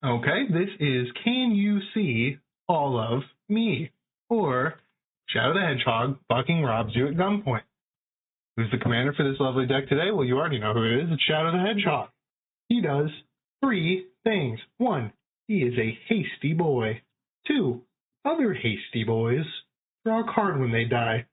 Okay, this is Can You See All of Me? Or Shadow the Hedgehog fucking robs you at gunpoint. Who's the commander for this lovely deck today? Well, you already know who it is. It's Shadow the Hedgehog. He does 3 things. 1, he is a hasty boy. 2, other hasty boys draw a card when they die.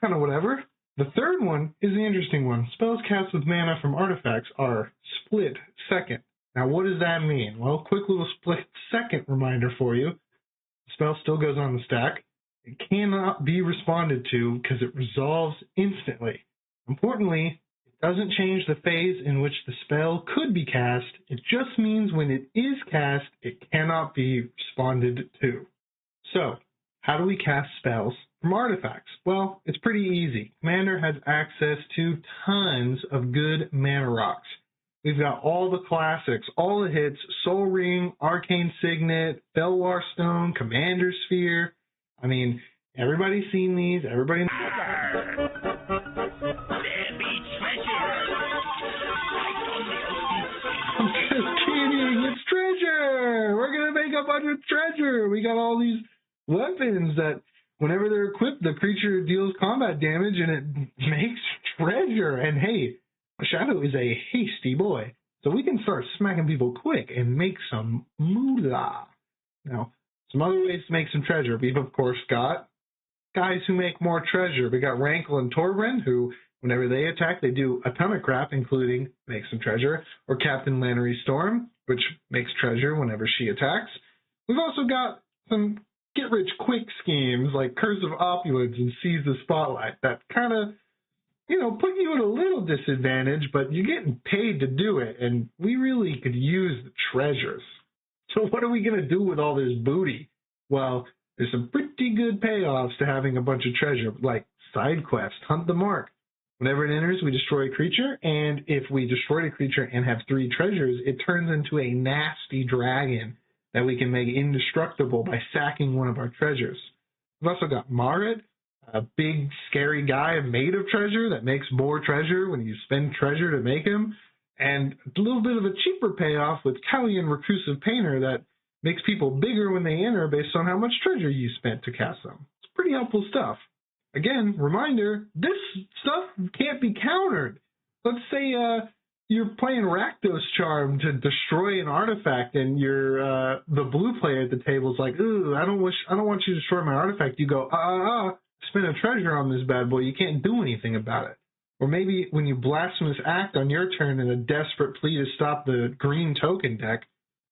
Kind of whatever. The third one is the interesting one. Spells cast with mana from artifacts are split second. Now, what does that mean? Well, quick little split second reminder for you. The spell still goes on the stack. It cannot be responded to because it resolves instantly. Importantly, it doesn't change the phase in which the spell could be cast. It just means when it is cast, it cannot be responded to. So, how do we cast spells from artifacts? Well, it's pretty easy. Commander has access to tons of good mana rocks. We've got all the classics, all the hits: Soul Ring, Arcane Signet, Felwar Stone, Commander Sphere. I mean, everybody's seen these. Everybody. There be treasure. I'm just kidding. It's treasure. We're gonna make a bunch of treasure. We got all these weapons that, whenever they're equipped, the creature deals combat damage, and it makes treasure. And hey, Shadow is a hasty boy, so we can start smacking people quick and make some moolah. Now, some other ways to make some treasure. We've, of course, got guys who make more treasure. We got Rankle and Torbren, who, whenever they attack, they do a ton of crap, including make some treasure. Or Captain Lannery Storm, which makes treasure whenever she attacks. We've also got some get-rich-quick schemes like Curse of Opulence and Seize the Spotlight that kind of, put you at a little disadvantage, but you're getting paid to do it, and we really could use the treasures. So what are we going to do with all this booty? Well, there's some pretty good payoffs to having a bunch of treasure, like side quest, Hunt the Mark. Whenever it enters, we destroy a creature, and if we destroy a creature and have 3 treasures, it turns into a nasty dragon that we can make indestructible by sacking one of our treasures. We've also got Marit, a big, scary guy made of treasure that makes more treasure when you spend treasure to make him, and a little bit of a cheaper payoff with Callian Reclusive Painter that makes people bigger when they enter based on how much treasure you spent to cast them. It's pretty helpful stuff. Again, reminder, this stuff can't be countered. Let's say you're playing Rakdos Charm to destroy an artifact, and you're the blue player at the table is like, ooh, I don't want you to destroy my artifact. You go, spend a treasure on this bad boy. You can't do anything about it. Or maybe when you blasphemous act on your turn in a desperate plea to stop the green token deck,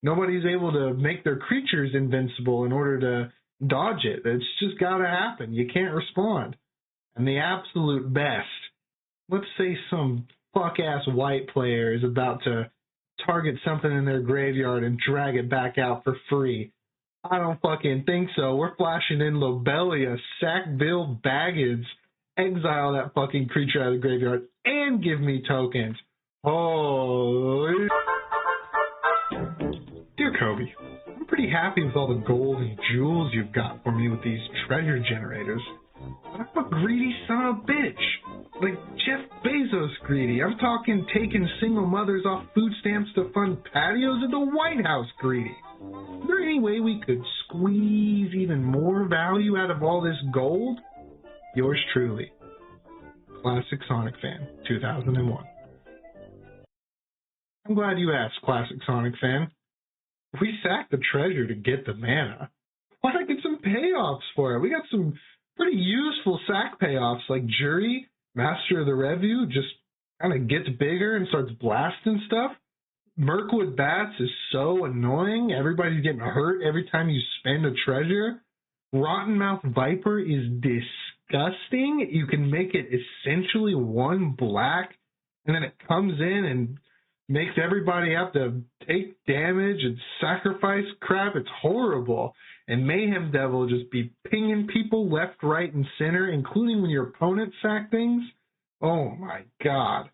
nobody's able to make their creatures invincible in order to dodge it. It's just got to happen. You can't respond. And the absolute best, let's say some fuck-ass white player is about to target something in their graveyard and drag it back out for free. I don't fucking think so. We're flashing in Lobelia, sack Bill Baggins, exile that fucking creature out of the graveyard, and give me tokens. Holy... Dear Kobe, I'm pretty happy with all the gold and jewels you've got for me with these treasure generators. But I'm a greedy son of a bitch. Like Jeff Bezos greedy. I'm talking taking single mothers off food stamps to fund patios at the White House greedy. Is there any way we could squeeze even more value out of all this gold? Yours truly, Classic Sonic Fan, 2001. I'm glad you asked, Classic Sonic Fan. If we sack the treasure to get the mana, why not get some payoffs for it? We got some pretty useful sack payoffs, like Jury, Master of the Review, just kind of gets bigger and starts blasting stuff. Mirkwood Bats is so annoying. Everybody's getting hurt every time you spend a treasure. Rottenmouth Viper is disgusting. You can make it essentially 1 black, and then it comes in and makes everybody have to take damage and sacrifice crap. It's horrible. And Mayhem Devil just be pinging people left, right, and center, including when your opponent sack things. Oh my god.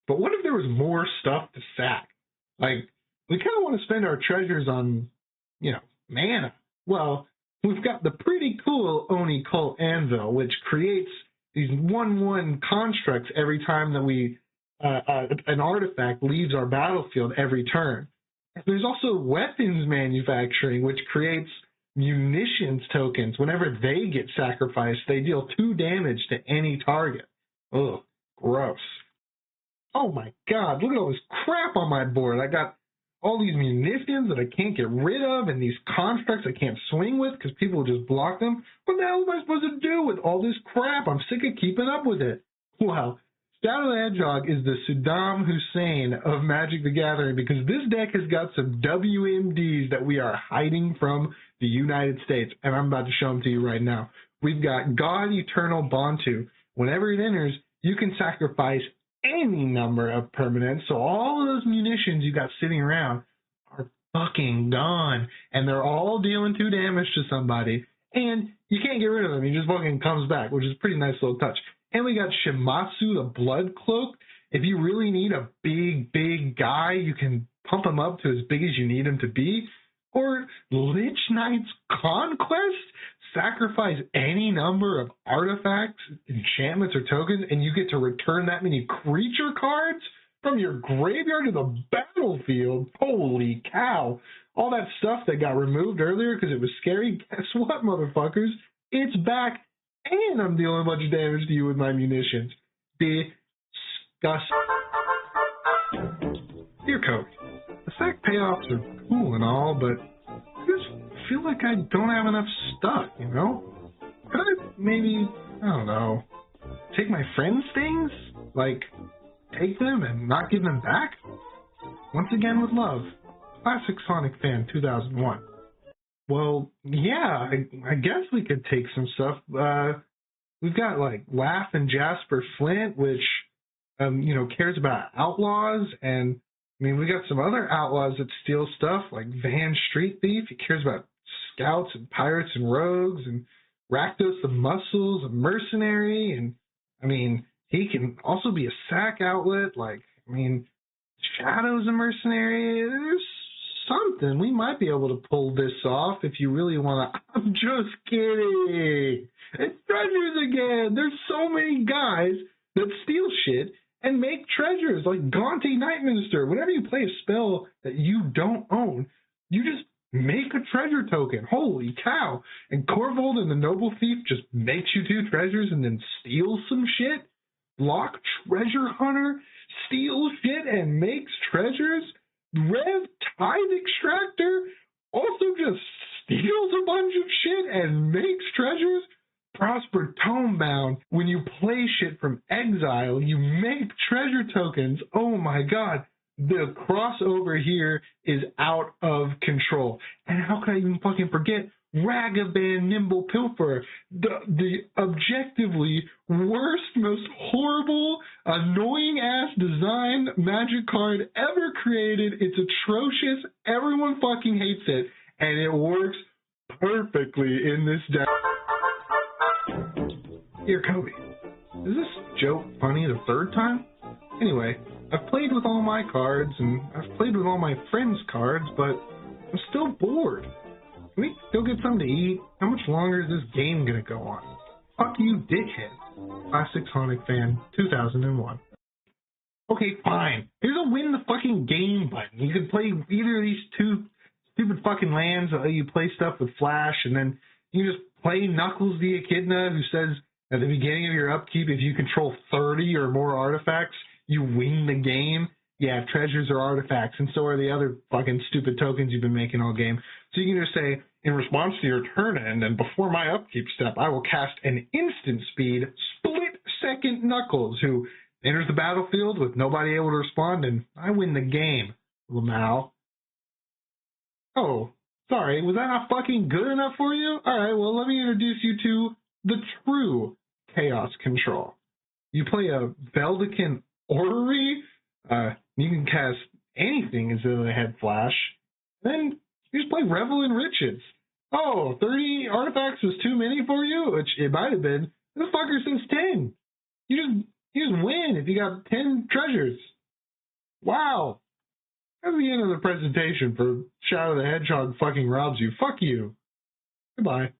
But what if there was more stuff to sack? Like, we kind of want to spend our treasures on, mana. Well, we've got the pretty cool Oni Cult Anvil, which creates these 1/1 constructs every time that we an artifact leaves our battlefield every turn. There's also weapons manufacturing, which creates munitions tokens. Whenever they get sacrificed, they deal 2 damage to any target. Ugh, gross. Oh my god, look at all this crap on my board. I got all these munitions that I can't get rid of and these constructs I can't swing with because people just block them. What the hell am I supposed to do with all this crap? I'm sick of keeping up with it. Well, Shadow the Hedgehog is the Saddam Hussein of Magic the Gathering because this deck has got some WMDs that we are hiding from the United States, and I'm about to show them to you right now. We've got God Eternal Bantu. Whenever it enters, you can sacrifice any number of permanents, so all of those munitions you got sitting around are fucking gone, and they're all dealing 2 damage to somebody, and you can't get rid of them. He just fucking comes back, which is a pretty nice little touch. And we got Shimatsu, the Blood Cloak. If you really need a big guy, you can pump him up to as big as you need him to be. Or Lich Knight's Conquest. Sacrifice any number of artifacts, enchantments, or tokens, and you get to return that many creature cards from your graveyard to the battlefield. Holy cow. All that stuff that got removed earlier because it was scary, guess what, motherfuckers? It's back, and I'm dealing a bunch of damage to you with my munitions. Disgusting. Dear Cody, the sack payoffs are cool and all, but I just feel like I don't have enough stuff, you know? Could I maybe, I don't know, take my friends' things? Like, take them and not give them back? Once again with love, Classic Sonic Fan 2001. Well, yeah, I guess we could take some stuff. We've got, like, Laugh and Jasper Flint, which, cares about outlaws, and I mean, we got some other outlaws that steal stuff, like Van Street Thief. He cares about scouts and pirates and rogues, and Rakdos the Muscles, a mercenary, and, I mean, he can also be a sack outlet. Like, I mean, Shadow's a mercenary. There's something. We might be able to pull this off if you really want to. I'm just kidding. It's treasures again. There's so many guys that steal shit and make treasures, like Gaunty Night Minister. Whenever you play a spell that you don't own, you just make a treasure token. Holy cow. And Corvold and the Noble Thief just makes you 2 treasures and then steals some shit. Block Treasure Hunter steals shit and makes treasures. Rev Tithe Extractor also just steals a bunch of shit and makes treasures. Prosper Tomebound, when you play shit from exile, you make treasure tokens. Oh my god, the crossover here is out of control. And how could I even fucking forget Ragavan Nimble Pilferer, the objectively worst, most horrible, annoying ass design magic card ever created. It's atrocious. Everyone fucking hates it, and it works perfectly in this deck. Dear Kobe, is this joke funny the 3rd time? Anyway, I've played with all my cards, and I've played with all my friends' cards, but I'm still bored. Can we still get something to eat? How much longer is this game gonna go on? Fuck you, dickhead. Classic Sonic Fan 2001. Okay, fine. Here's a win the fucking game button. You can play either of these 2 stupid fucking lands. You play stuff with Flash, and then you just play Knuckles the Echidna, who says at the beginning of your upkeep, if you control 30 or more artifacts, you win the game. Yeah, treasures are artifacts, and so are the other fucking stupid tokens you've been making all game. So you can just say, in response to your turn end and before my upkeep step, I will cast an instant speed split-second Knuckles, who enters the battlefield with nobody able to respond, and I win the game, Lamau. Oh, sorry, was that not fucking good enough for you? Alright, well, let me introduce you to the true Chaos Control. You play a Veldican Orrery, you can cast anything as though they had Flash, then you just play Revel in Riches. Oh, 30 artifacts was too many for you? Which it might have been. This fucker says 10. You just win if you got 10 treasures. Wow. That's the end of the presentation for Shadow the Hedgehog fucking robs you. Fuck you. Goodbye.